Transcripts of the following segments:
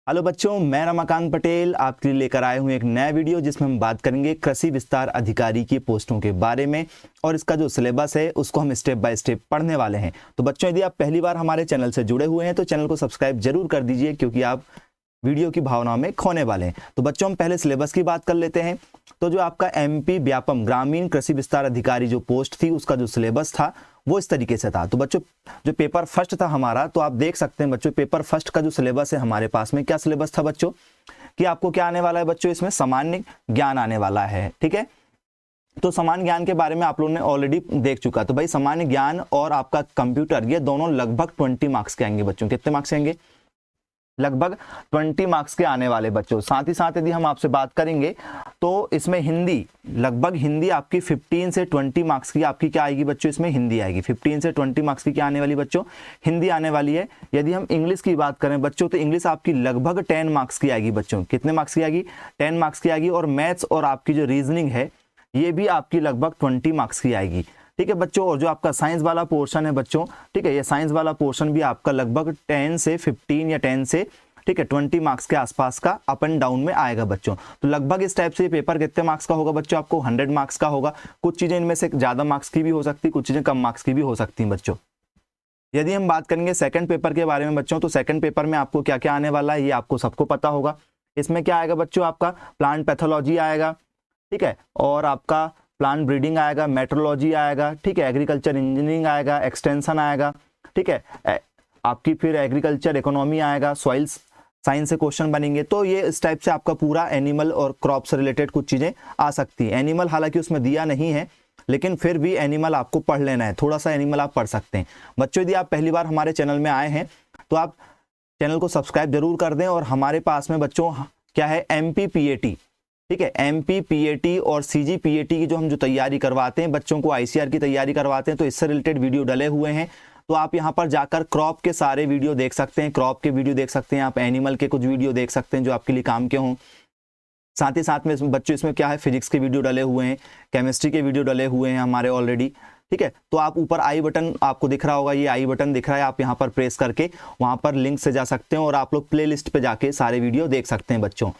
Hello बच्चों, मैं रमाकांत पटेल आपके लिए लेकर आए हूँ एक नया वीडियो जिसमें हम बात करेंगे कृषि विस्तार अधिकारी की पोस्टों के बारे में और इसका जो सिलेबस है उसको हम स्टेप बाय स्टेप पढ़ने वाले हैं। तो बच्चों, यदि आप पहली बार हमारे चैनल से जुड़े हुए हैं तो चैनल को सब्सक्राइब जरूर कर दीजिए क्योंकि आप वीडियो की भावनाओं में खोने वाले हैं। तो बच्चों, हम पहले सिलेबस की बात कर लेते हैं। तो जो आपका एमपी व्यापम ग्रामीण कृषि विस्तार अधिकारी जो पोस्ट थी उसका जो सिलेबस था वो इस तरीके से था। तो बच्चों, जो पेपर फर्स्ट था हमारा, तो आप देख सकते हैं बच्चों पेपर फर्स्ट का जो सिलेबस है हमारे पास में, क्या सिलेबस था बच्चों कि आपको क्या आने वाला है बच्चों, इसमें सामान्य ज्ञान आने वाला है। ठीक है, तो सामान्य ज्ञान के बारे में आप लोगों ने ऑलरेडी देख चुका। तो भाई सामान्य ज्ञान और आपका कंप्यूटर ये दोनों लगभग 20 मार्क्स के आएंगे बच्चों। कितने मार्क्स आएंगे? लगभग 20 मार्क्स के आने वाले बच्चों। साथ ही साथ यदि हम आपसे बात करेंगे तो इसमें हिंदी, लगभग हिंदी आपकी 15 से 20 मार्क्स की आपकी क्या आएगी बच्चों, इसमें हिंदी आएगी। 15 से 20 मार्क्स की क्या आने वाली बच्चों, हिंदी आने वाली है। यदि हम इंग्लिश की बात करें बच्चों तो इंग्लिश आपकी लगभग 10 मार्क्स की आएगी बच्चों। कितने मार्क्स की आएगी? 10 मार्क्स की आएगी। और मैथ्स और आपकी जो रीजनिंग है ये भी आपकी लगभग 20 मार्क्स की आएगी। ठीक है बच्चों, और जो आपका साइंस वाला पोर्शन है बच्चों, ठीक है, ये साइंस वाला पोर्शन भी आपका लगभग 10 से 15 या 10 से, ठीक है, 20 मार्क्स के आसपास का अप एंड डाउन में आएगा बच्चों। तो लगभग इस टाइप से ये पेपर कितने मार्क्स का होगा बच्चों, आपको 100 मार्क्स का होगा। कुछ चीजें इनमें से ज्यादा मार्क्स की भी हो सकती, कुछ चीजें कम मार्क्स की भी हो सकती हैं बच्चों। यदि हम बात करेंगे सेकंड पेपर के बारे में बच्चों, तो सेकंड पेपर में आपको क्या क्या आने वाला है ये आपको सबको पता होगा। इसमें क्या आएगा बच्चों, आपका प्लांट पैथोलॉजी आएगा, ठीक है, और आपका प्लांट ब्रीडिंग आएगा, मेट्रोलॉजी आएगा, ठीक है, एग्रीकल्चर इंजीनियरिंग आएगा, एक्सटेंशन आएगा, ठीक है, आपकी फिर एग्रीकल्चर इकोनॉमी आएगा, सॉइल्स साइंस से क्वेश्चन बनेंगे। तो ये इस टाइप से आपका पूरा एनिमल और क्रॉप से रिलेटेड कुछ चीजें आ सकती हैं। एनिमल हालांकि उसमें दिया नहीं है लेकिन फिर भी एनिमल आपको पढ़ लेना है, थोड़ा सा एनिमल आप पढ़ सकते हैं बच्चों। यदि आप पहली बार हमारे चैनल में आए हैं तो आप चैनल को सब्सक्राइब जरूर कर दें। और हमारे पास में बच्चों क्या है, MPPAT, ठीक है, MPPAT और CGPAT की जो हम जो तैयारी करवाते हैं बच्चों को, ICR की तैयारी करवाते हैं, तो इससे रिलेटेड वीडियो डले हुए हैं। तो आप यहाँ पर जाकर क्रॉप के सारे वीडियो देख सकते हैं, क्रॉप के वीडियो देख सकते हैं, आप एनिमल के कुछ वीडियो देख सकते हैं जो आपके लिए काम के हों। साथ ही साथ में बच्चों इसमें क्या है, फिजिक्स के वीडियो डले हुए हैं, केमिस्ट्री के वीडियो डले हुए हैं हमारे ऑलरेडी। ठीक है, तो आप ऊपर आई बटन आपको दिख रहा होगा, ये आई बटन दिख रहा है, आप यहाँ पर प्रेस करके वहाँ पर लिंक से जा सकते हैं और आप लोग प्ले लिस्ट पे जाके सारे वीडियो देख सकते हैं बच्चों।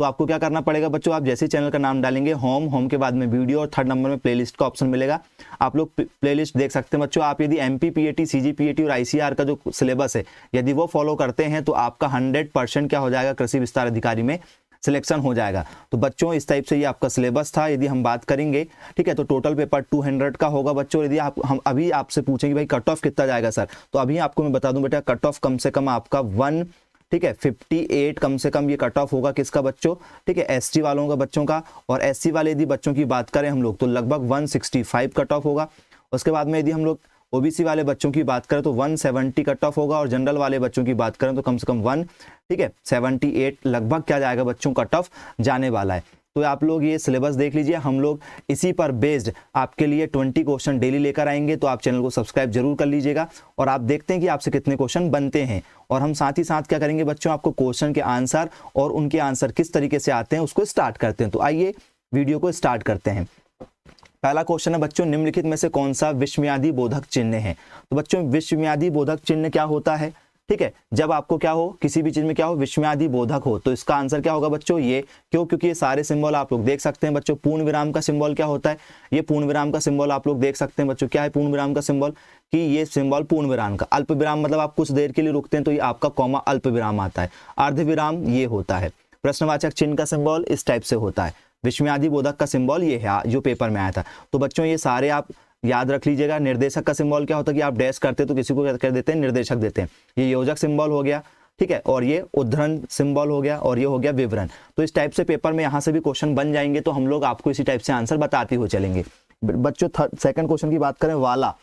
तो आपको क्या करना पड़ेगा बच्चों, आप जैसे चैनल का नाम डालेंगे होम के बाद में वीडियो और 3rd नंबर में प्लेलिस्ट का ऑप्शन मिलेगा, आप लोग प्लेलिस्ट देख सकते हैं बच्चों। आप यदि MPPAT, CGPAT और ICR का जो सिलेबस है यदि वो फॉलो करते हैं तो आपका 100% क्या हो जाएगा, कृषि विस्तार अधिकारी में सिलेक्शन हो जाएगा। तो बच्चों इस टाइप से ये आपका सिलेबस था। यदि हम बात करेंगे, ठीक है, तो टोटल पेपर 200 का होगा बच्चों। यदि हम अभी आपसे पूछेंगे भाई कट ऑफ कितना जाएगा सर, तो अभी आपको मैं बता दूं बेटा, कट ऑफ कम से कम आपका 1, ठीक है, 58 कम से कम ये कट ऑफ होगा किसका बच्चों, ठीक है, ST वालों का बच्चों का। और SC वाले यदि बच्चों की बात करें हम लोग तो लगभग 165 कट ऑफ होगा। उसके बाद में यदि हम लोग OBC वाले बच्चों की बात करें तो 170 कट ऑफ होगा। और जनरल वाले बच्चों की बात करें तो कम से कम 1, ठीक है, 78 लगभग क्या जाएगा बच्चों, कट ऑफ जाने वाला है। तो आप लोग ये सिलेबस देख लीजिए, हम लोग इसी पर बेस्ड आपके लिए 20 क्वेश्चन डेली लेकर आएंगे। तो आप चैनल को सब्सक्राइब जरूर कर लीजिएगा और आप देखते हैं कि आपसे कितने क्वेश्चन बनते हैं। और हम साथ ही साथ क्या करेंगे बच्चों, आपको क्वेश्चन के आंसर और उनके आंसर किस तरीके से आते हैं उसको स्टार्ट करते हैं। तो आइए वीडियो को स्टार्ट करते हैं। पहला क्वेश्चन है बच्चों, निम्नलिखित में से कौन सा विश्वम्यादि बोधक चिन्ह है। तो बच्चों विश्वम्यादि बोधक चिन्ह क्या होता है, ठीक है, जब आपको क्या हो, किसी भी चीज में क्या हो, विश्वम्यादि बोधक हो, तो इसका आंसर क्या होगा बच्चों, ये। क्यों? क्योंकि ये सारे सिंबल आप लोग देख सकते हैं बच्चों। पूर्ण विराम का सिंबल क्या होता है, ये पूर्ण विराम का सिंबल आप लोग देख सकते हैं बच्चों। क्या है पूर्ण विराम का सिंबल, कि ये सिंबल पूर्ण विराम का। अल्प विराम मतलब आप कुछ देर के लिए रुकते हैं तो ये आपका कॉमा अल्प विराम आता है। अर्ध विराम ये होता है। प्रश्नवाचक चिन्ह का सिंबल इस टाइप से होता है। विश्वम्यादि बोधक का सिंबल ये है जो पेपर में आया था। तो बच्चों ये सारे आप याद रख लीजिएगा। निर्देशक का सिंबल क्या होता है कि आप डैश करते तो किसी को क्या कर देते हैं, निर्देशक देते हैं। ये योजक सिंबल हो गया, ठीक है, और ये उद्धरण सिंबल हो गया, और ये हो गया विवरण। तो इस टाइप से पेपर में यहाँ से भी क्वेश्चन बन जाएंगे तो हम लोग आपको इसी टाइप से आंसर बताते हुए चलेंगे बच्चों। सेकंड क्वेश्चन की बात करें, वाला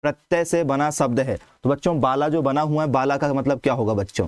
प्रत्यय से बना शब्द है। तो बच्चों बाला जो बना हुआ है, बाला का मतलब क्या होगा बच्चों,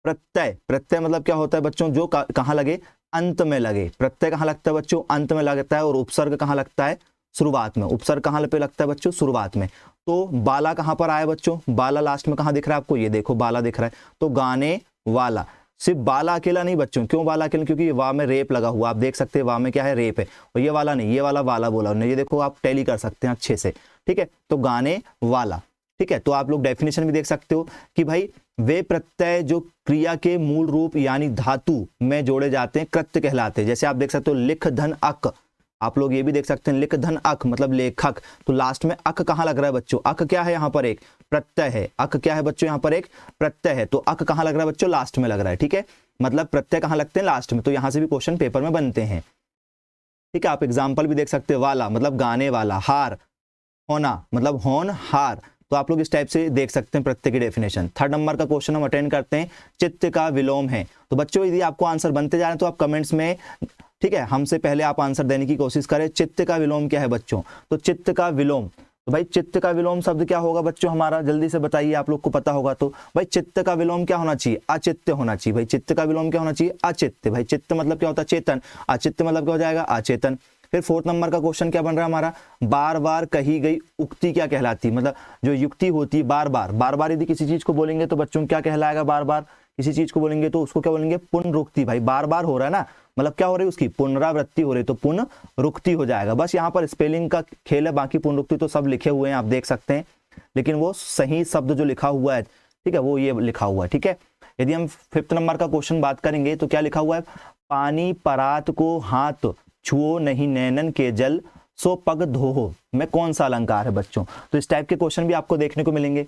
प्रत्यय। प्रत्यय मतलब क्या होता है बच्चों, जो कहाँ लगे, अंत में लगे। प्रत्यय कहाँ लगता है बच्चों, अंत में लगता है। और उपसर्ग कहाँ लगता है, शुरुआत में। उपसर्ग कहाँ पे लगता है बच्चों, शुरुआत में। तो बाला कहाँ पर आया बच्चों, बाला लास्ट में कहाँ दिख रहा है आपको, ये देखो बाला दिख रहा है। तो गाने वाला, सिर्फ बाला अकेला नहीं बच्चों। क्यों बाला अकेला, क्योंकि वाह में रेप लगा हुआ, आप देख सकते हैं वाह में क्या है, रेप है। और ये वाला नहीं, ये वाला वाला बोला उन्होंने, ये देखो आप टैली कर सकते हैं अच्छे से, ठीक है। तो गाने वाला, ठीक है, तो आप लोग डेफिनेशन भी देख सकते हो कि भाई वे प्रत्यय जो क्रिया के मूल रूप यानी धातु में जोड़े जाते हैं कृत्य कहलाते हैं। जैसे आप देख सकते हो लिख धन अक, आप लोग ये भी देख सकते हैं लिख धन अक मतलब लेखक, तो लास्ट में अक कहाँ लग रहा है बच्चों? अक क्या है यहाँ पर? एक प्रत्यय है। अक क्या है बच्चों? यहाँ पर एक प्रत्यय है, तो अक कहाँ लग रहा है बच्चों? लास्ट में लग रहा है। ठीक है, मतलब प्रत्यय कहाँ लगते हैं? लास्ट में। तो यहाँ से भी क्वेश्चन पेपर में बनते हैं। ठीक है, आप एग्जाम्पल भी देख सकते हो, वाला मतलब गाने वाला, हार होना मतलब होन हार, तो आप लोग इस टाइप से देख सकते हैं प्रत्यय की डेफिनेशन। थर्ड नंबर का क्वेश्चन हम अटेंड करते हैं, चित्त का विलोम है। तो बच्चों यदि आपको आंसर बनते जा रहे हैं तो आप कमेंट्स में, ठीक है, हमसे पहले आप आंसर देने की कोशिश करें। चित्त का विलोम क्या है बच्चों? तो चित्त का विलोम, तो भाई चित्त का विलोम शब्द क्या होगा बच्चों हमारा? जल्दी से बताइए, आप लोग को पता होगा तो। भाई चित्त का विलोम क्या होना चाहिए? अचित्त होना चाहिए। भाई चित्त का विलोम क्या होना चाहिए? अचित्त। भाई चित्त मतलब क्या होता है? चेतन। अचित्त मतलब क्या हो जाएगा? अचेतन। फिर फोर्थ नंबर का क्वेश्चन क्या बन रहा है हमारा? बार बार कही गई उक्ति क्या कहलाती है? मतलब जो युक्ति होती है बार बार यदि किसी चीज को बोलेंगे तो बच्चों क्या कहलाएगा? बार बार किसी चीज को बोलेंगे तो उसको क्या बोलेंगे? पुनरुक्ति। भाई बार बार हो रहा है ना, मतलब क्या हो रही है? उसकी पुनरावृत्ति हो रही है, तो पुनरुक्ति हो जाएगा। बस यहाँ पर स्पेलिंग का खेल है, बाकी पुनरुक्ति तो सब लिखे हुए हैं, आप देख सकते हैं, लेकिन वो सही शब्द जो लिखा हुआ है, ठीक है, वो ये लिखा हुआ है। ठीक है, यदि हम फिफ्थ नंबर का क्वेश्चन बात करेंगे तो क्या लिखा हुआ है? पानी परात को हाथ छुओ नहीं नैनन के जल सो पग धोहो में कौन सा अलंकार है बच्चों? तो इस टाइप के क्वेश्चन भी आपको देखने को मिलेंगे।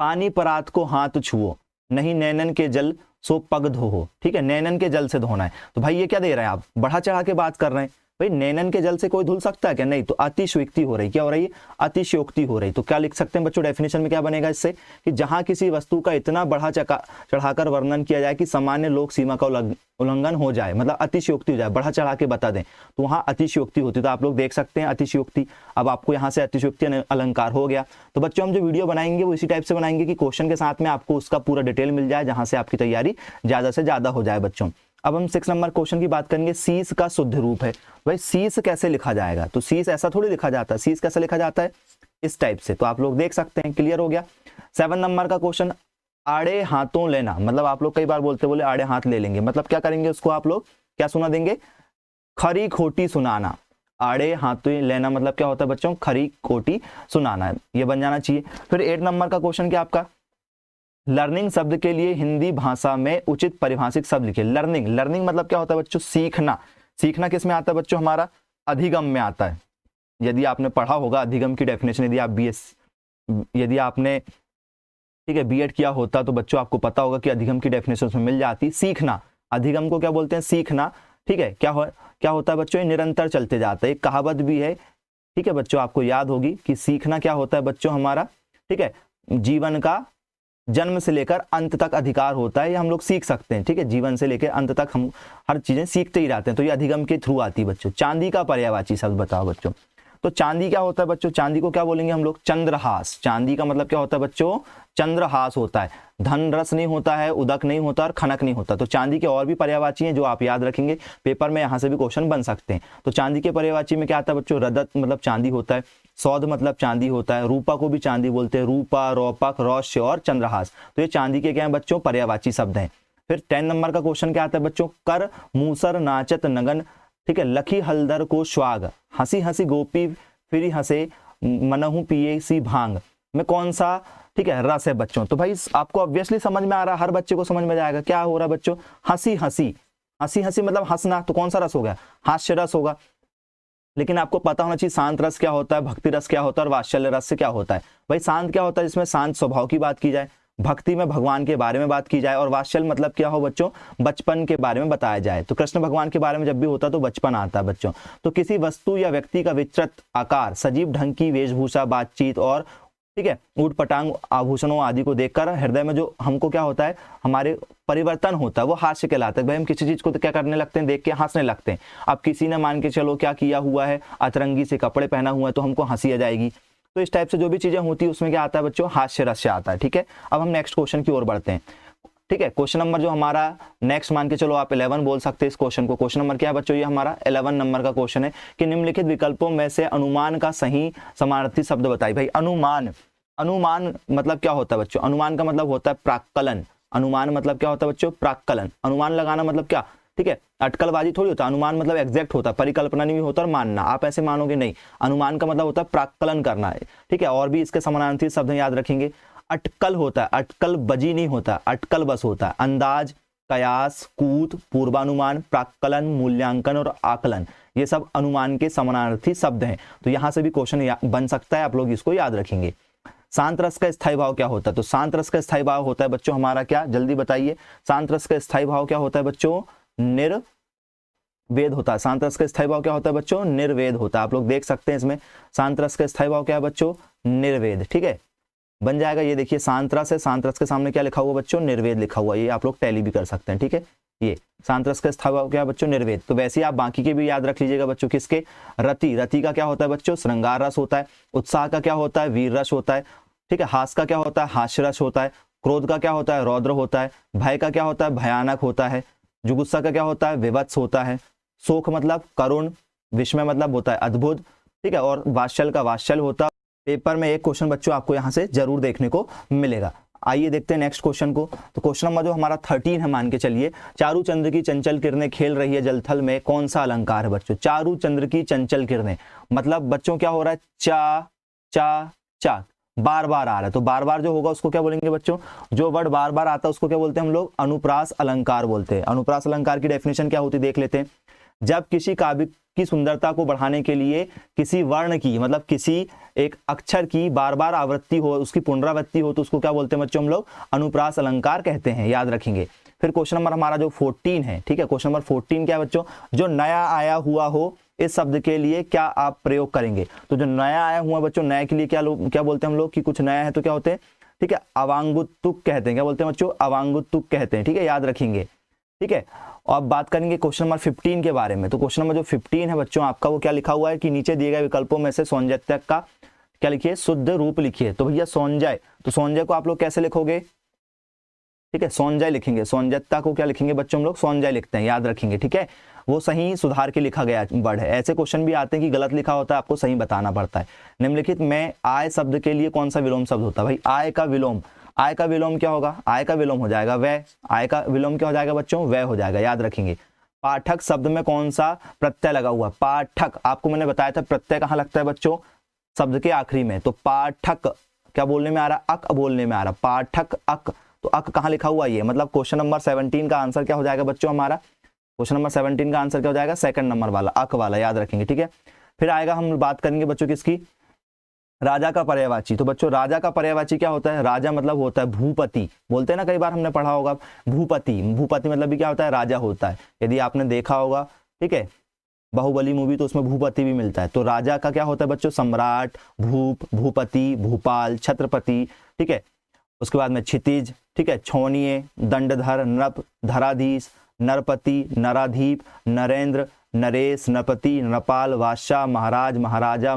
पानी परात को हाथ छुओ नहीं नैनन के जल सो पग धोहो, ठीक है, नैनन के जल से धोना है। तो भाई ये क्या दे रहे हैं आप? बढ़ा चढ़ा के बात कर रहे हैं। भाई नैनन के जल से कोई धुल सकता है क्या? नहीं, तो अतिशयोक्ति हो रही। क्या हो रही है? अतिशयोक्ति हो रही। तो क्या लिख सकते हैं बच्चों डेफिनेशन में? क्या बनेगा इससे कि जहां किसी वस्तु का इतना बढ़ा चढ़ाकर वर्णन किया जाए कि सामान्य लोक सीमा का उल्लंघन हो जाए, मतलब अतिशयोक्ति हो जाए, बढ़ा चढ़ा के बता दें, तो वहां अतिशयोक्ति होती है। तो आप लोग देख सकते हैं अतिशयोक्ति। अब आपको यहाँ से अतिशयोक्ति अलंकार हो गया। तो बच्चों हम जो वीडियो बनाएंगे वो इसी टाइप से बनाएंगे कि क्वेश्चन के साथ में आपको उसका पूरा डिटेल मिल जाए, जहां से आपकी तैयारी ज्यादा से ज्यादा हो जाए बच्चों। अब हम 6 नंबर क्वेश्चन की बात करेंगे, शीश का शुद्ध रूप है। भाई शीश कैसे लिखा जाएगा? तो शीश ऐसा थोड़ी लिखा जाता है, शीश कैसे लिखा जाता है? इस टाइप से। तो आप लोग देख सकते हैं, क्लियर हो गया। 7 नंबर का क्वेश्चन, आड़े हाथों लेना, मतलब आप लोग कई बार बोले आड़े हाथ ले लेंगे, मतलब क्या करेंगे उसको? आप लोग क्या सुना देंगे? खरी खोटी सुनाना। आड़े हाथों लेना मतलब क्या होता है बच्चों? खरी खोटी सुनाना, ये बन जाना चाहिए। फिर 8 नंबर का क्वेश्चन क्या आपका? लर्निंग शब्द के लिए हिंदी भाषा में उचित परिभाषित शब्द लिखिए। लर्निंग मतलब क्या होता है बच्चों? सीखना। सीखना किस में आता है बच्चों? हमारा अधिगम में आता है। यदि आपने पढ़ा होगा अधिगम की डेफिनेशन, यदि आपने, ठीक है, बीएड किया होता तो बच्चों आपको पता होगा कि अधिगम की डेफिनेशन उसमें मिल जाती। सीखना, अधिगम को क्या बोलते हैं? सीखना। ठीक है, क्या होता है बच्चों? निरंतर चलते जाता है। एक कहावत भी है, ठीक है बच्चों, आपको याद होगी कि सीखना क्या होता है बच्चों हमारा, ठीक है, जीवन का जन्म से लेकर अंत तक अधिकार होता है, ये हम लोग सीख सकते हैं। ठीक है, जीवन से लेकर अंत तक हम हर चीजें सीखते ही रहते हैं, तो ये अधिगम के थ्रू आती है बच्चों। चांदी का पर्यायवाची शब्द बताओ बच्चों। तो चांदी क्या होता है बच्चों? चांदी को क्या बोलेंगे हम लोग? चंद्रहास। चांदी का मतलब क्या होता है बच्चों? चंद्रहास होता है। धन रस नहीं होता है, उदक नहीं होता और खनक नहीं होता। तो चांदी के और भी पर्यायवाची हैं जो आप याद रखेंगे, पेपर में यहाँ से भी क्वेश्चन बन सकते हैं। तो चांदी के पर्यायवाची में क्या आता है बच्चों? रजत मतलब चांदी होता है, सौध मतलब चांदी होता है, रूपा को भी चांदी बोलते हैं, रूपा, रौपक, रौश्य और चंद्रहास। तो ये चांदी के क्या है बच्चों? पर्यायवाची शब्द हैं। फिर 10 नंबर का क्वेश्चन क्या आता है बच्चों? कर मूसर नाचत नगन, ठीक है, लखी हलदर को स्वाग, हंसी हंसी गोपी फिर हंसे मनहु पिए सी भांग में कौन सा, ठीक है, रस है बच्चों? तो भाई आपको ऑब्वियसली समझ में आ रहा है, हर बच्चे को समझ में जाएगा क्या हो रहा है बच्चों? हंसी हंसी। हंसी हंसी मतलब हंसना, तो कौन सा रस होगा? हास्य रस होगा। लेकिन आपको पता होना चाहिए शांत रस क्या होता है, भक्ति रस क्या होता है और वात्सल्य रस से क्या होता है। भाई शांत क्या होता है? जिसमें शांत स्वभाव की बात की जाए, भक्ति में भगवान के बारे में बात की जाए, और वात्सल्य मतलब क्या हो बच्चों? बचपन के बारे में बताया जाए। तो कृष्ण भगवान के बारे में जब भी होता तो बचपन आता है बच्चों। तो किसी वस्तु या व्यक्ति का विचित्र आकार, सजीव ढंग की वेशभूषा, बातचीत और, ठीक है, ऊट पटांग आभूषणों आदि को देखकर हृदय में जो हमको क्या होता है, हमारे परिवर्तन होता है, वो हास्य कहलाता है। भाई हम किसी चीज को तो क्या करने लगते हैं? देख के हंसने लगते हैं। अब किसी ने मान के चलो क्या किया हुआ है, अतरंगी से कपड़े पहना हुआ है, तो हमको हंसी आ जाएगी। तो इस टाइप से जो भी चीजें होती है उसमें क्या आता है बच्चों? हास्य रस आता है। ठीक है, अब हम नेक्स्ट क्वेश्चन की ओर बढ़ते हैं। ठीक है, क्वेश्चन नंबर जो हमारा नेक्स्ट मान के चलो आप 11 बोल सकते हैं इस क्वेश्चन को। क्वेश्चन नंबर क्या है बच्चों? ये हमारा 11 नंबर का क्वेश्चन है कि निम्नलिखित विकल्पों में से अनुमान का सही समानार्थी शब्द बताइए। भाई अनुमान, अनुमान मतलब क्या होता है बच्चों? अनुमान का मतलब होता है प्राक्कलन। अनुमान मतलब क्या होता है बच्चों? प्राक्कलन। अनुमान लगाना मतलब क्या? ठीक है, अटकलबाजी थोड़ी होता है, अनुमान मतलब एग्जैक्ट होता है, परिकल्पना नहीं होता और मानना, आप ऐसे मानोगे नहीं, अनुमान का मतलब होता है प्राक्कलन करना है, ठीक है। और भी इसके समानार्थी शब्द याद रखेंगे, अटकल होता है, अटकल बजी नहीं होता, अटकल बस होता है, अंदाज, कयास, कूद, पूर्वानुमान, प्राक्कलन, मूल्यांकन और आकलन, ये सब अनुमान के समानार्थी शब्द हैं। तो यहां से भी क्वेश्चन बन सकता है, आप लोग इसको याद रखेंगे। शांत रस का स्थायी भाव क्या होता है? तो शांत रस का स्थायी भाव होता है बच्चों हमारा क्या, जल्दी बताइए, शांत रस का स्थायी भाव क्या होता है बच्चों? निर्वेद होता है। शांत रस का स्थायी भाव क्या होता है बच्चों? निर्वेद होता है। आप लोग देख सकते हैं इसमें, शांत रस का स्थायी भाव क्या है बच्चों? निर्वेद, ठीक है, बन जाएगा। ये देखिए शांत रस है, शांत रस के सामने क्या लिखा हुआ बच्चों? निर्वेद लिखा हुआ, ये आप लोग टैली भी कर सकते हैं, ठीक है। ये शांत रस का स्थायी भाव क्या है बच्चों? निर्वेद। तो वैसे ही आप बाकी के भी याद रख लीजिएगा बच्चों, किसके? रति, रति का क्या होता है बच्चों? श्रृंगार रस होता है। उत्साह का क्या होता है? वीर रस होता है, ठीक है। हास का क्या होता है? हास्य रस होता है। क्रोध का क्या होता है? रौद्र होता है। भय का क्या होता है? भयानक होता है। जुगुस्सा का क्या होता है? विवत्स होता है। शोक मतलब करुण, विस्मय मतलब होता है अद्भुत, ठीक है। और वात्सल का वात्सल होता है। पेपर में एक क्वेश्चन बच्चों आपको यहाँ से जरूर देखने को मिलेगा। आइए देखते हैं नेक्स्ट क्वेश्चन को। तो क्वेश्चन नंबर जो हमारा 13 है, मान के चलिए, चारू चंद्र की चंचल किरणें खेल रही है जलथल में, कौन सा अलंकार है बच्चों? चारू चंद्र की चंचल किरणें मतलब बच्चों क्या हो रहा है? चा चा चा, बार बार आ रहा है, तो बार बार जो होगा उसको क्या बोलेंगे बच्चों? जो वर्ड बार बार आता है उसको क्या बोलते हैं हम लोग? अनुप्रास अलंकार बोलते हैं। अनुप्रास अलंकार की डेफिनेशन क्या होती है देख लेते हैं। जब किसी काव्य की सुंदरता को बढ़ाने के लिए किसी वर्ण की, मतलब किसी एक अक्षर की बार बार आवृत्ति हो, उसकी पुनरावृत्ति हो, तो उसको क्या बोलते हैं बच्चों? हम लोग अनुप्रास अलंकार कहते हैं, याद रखेंगे। फिर क्वेश्चन नंबर हमारा जो 14 है, ठीक है, क्वेश्चन नंबर 14 क्या है बच्चों? जो नया आया हुआ हो, इस शब्द के लिए क्या आप प्रयोग करेंगे? तो जो नया आया हुआ बच्चों, नए के लिए क्या बोलते हैं हम लोग? कि कुछ नया है तो क्या होते हैं, ठीक है, अवांगुतुक कहते हैं। क्या बोलते हैं बच्चों? अवांगुतुक कहते हैं, ठीक है, याद रखेंगे, ठीक है। और अब बात करेंगे क्वेश्चन नंबर 15 के बारे में। तो क्वेश्चन नंबर जो 15 है बच्चों आपका, वो क्या लिखा हुआ है कि नीचे दिए गए विकल्पों में से सौंजत्य का क्या लिखिए? शुद्ध रूप लिखिए। तो भैया सौंजय, तो सौंजय को आप लोग कैसे लिखोगे? ठीक है, सौंजय लिखेंगे। सौंजत्या को क्या लिखेंगे बच्चों? हम लोग सौंजय लिखते हैं, याद रखेंगे, ठीक है। वो सही सुधार के लिखा गया वर्ड है। ऐसे क्वेश्चन भी आते हैं कि गलत लिखा होता है, आपको सही बताना पड़ता है। निम्नलिखित में आय शब्द के लिए कौन सा विलोम शब्द होता है? भाई आय का विलोम, आय का विलोम क्या होगा? आय का विलोम हो जाएगा वह। आय का विलोम क्या हो जाएगा बच्चों? वह हो जाएगा, याद रखेंगे। पाठक शब्द में कौन सा प्रत्यय लगा हुआ? पाठक, आपको मैंने बताया था प्रत्यय कहाँ लगता है बच्चों? शब्द के आखिरी में। तो पाठक क्या बोलने में आ रहा? अक बोलने में आ रहा, पाठक अक। तो अक कहाँ लिखा हुआ? ये मतलब क्वेश्चन नंबर 17 का आंसर क्या हो जाएगा बच्चों हमारा? क्वेश्चन नंबर 17 का आंसर क्या हो जाएगा? सेकंड नंबर वाला, अक वाला, याद रखेंगे, ठीक है। फिर आएगा, हम बात करेंगे बच्चों किसकी? राजा का पर्यायवाची। तो बच्चों राजा का पर्यायवाची क्या होता है? राजा मतलब होता है भूपति, बोलते हैं ना, कई बार हमने पढ़ा होगा भूपति। भूपति मतलब भी क्या होता है? राजा होता है। यदि आपने देखा होगा, ठीक है, बाहुबली मूवी, तो उसमें भूपति भी मिलता है। तो राजा का क्या होता है बच्चों? सम्राट, भूप, भूपति, भूपाल, छत्रपति, ठीक है। उसके बाद में क्षितिज, ठीक है, छौनीय, दंडधर, नृप, धराधीश, नरपति, नराधीप, नरेंद्र, नरेश, नरपति, नरपाल, बादशाह, महाराज, महाराजा,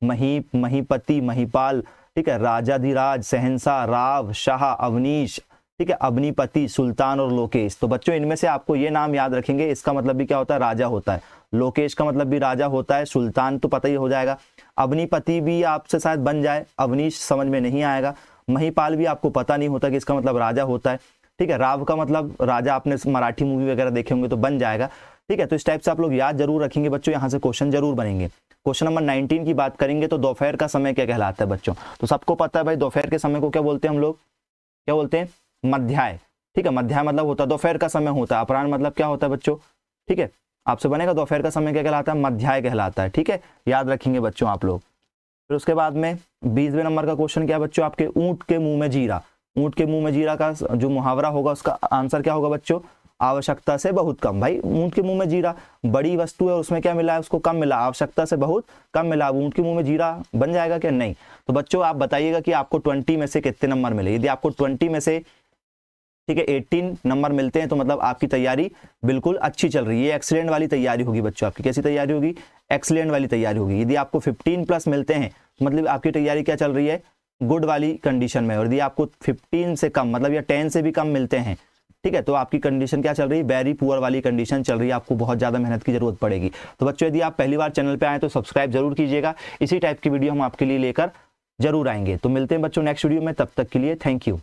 महीप, महीपति, महीपाल, ठीक है, राजाधिराज, शहंशाह, राव, शाह, अवनीश, ठीक है, अवनीपति, सुल्तान और लोकेश। तो बच्चों इनमें से आपको ये नाम याद रखेंगे। इसका मतलब भी क्या होता है? राजा होता है। लोकेश का मतलब भी राजा होता है। सुल्तान तो पता ही हो जाएगा। अवनीपति भी आपसे शायद बन जाए, अवनीश समझ में नहीं आएगा। महीपाल भी आपको पता नहीं होता कि इसका मतलब राजा होता है, ठीक है। राव का मतलब राजा, आपने मराठी मूवी वगैरह देखे होंगे तो बन जाएगा, ठीक है। तो इस टाइप से आप लोग याद जरूर रखेंगे बच्चों, यहाँ से क्वेश्चन जरूर बनेंगे। क्वेश्चन नंबर 19 की बात करेंगे तो दोपहर का समय क्या कहलाता है बच्चों? तो सबको पता है भाई, दोपहर के समय को क्या बोलते हैं हम लोग? क्या बोलते हैं? मध्याह्न, ठीक है। मध्याह्न मतलब होता है दोपहर का समय होता है। अपराह्न मतलब क्या होता है बच्चों? ठीक है, आपसे बनेगा दोपहर का समय क्या कहलाता है? मध्याह्न कहलाता है, ठीक है, याद रखेंगे बच्चों आप लोग। फिर उसके बाद में 20वें नंबर का क्वेश्चन क्या है बच्चों आपके? ऊंट के मुंह में जीरा। ऊंट के मुंह में जीरा का जो मुहावरा होगा उसका आंसर क्या होगा बच्चों? आवश्यकता से बहुत कम। भाई ऊंट के मुंह में जीरा, बड़ी वस्तु है, उसमें क्या मिला है? उसको कम मिला, आवश्यकता से बहुत कम मिला। ऊंट के मुंह में जीरा बन जाएगा क्या? नहीं। तो बच्चों आप बताइएगा कि आपको 20 में से कितने नंबर मिले। यदि आपको 20 में से, ठीक है, 18 नंबर मिलते हैं तो मतलब आपकी तैयारी बिल्कुल अच्छी चल रही है। ये एक्सीलेंट वाली तैयारी होगी बच्चों आपकी। कैसी तैयारी होगी? एक्सीलेंट वाली तैयारी होगी। यदि आपको 15+ मिलते हैं तो मतलब आपकी तैयारी क्या चल रही है? गुड वाली कंडीशन में। और यदि आपको 15 से कम मतलब या 10 से भी कम मिलते हैं, ठीक है, तो आपकी कंडीशन क्या चल रही है? वेरी पुअर वाली कंडीशन चल रही है। आपको बहुत ज़्यादा मेहनत की जरूरत पड़ेगी। तो बच्चों यदि आप पहली बार चैनल पे आए तो सब्सक्राइब जरूर कीजिएगा। इसी टाइप की वीडियो हम आपके लिए लेकर जरूर आएंगे। तो मिलते हैं बच्चों नेक्स्ट वीडियो में, तब तक के लिए थैंक यू।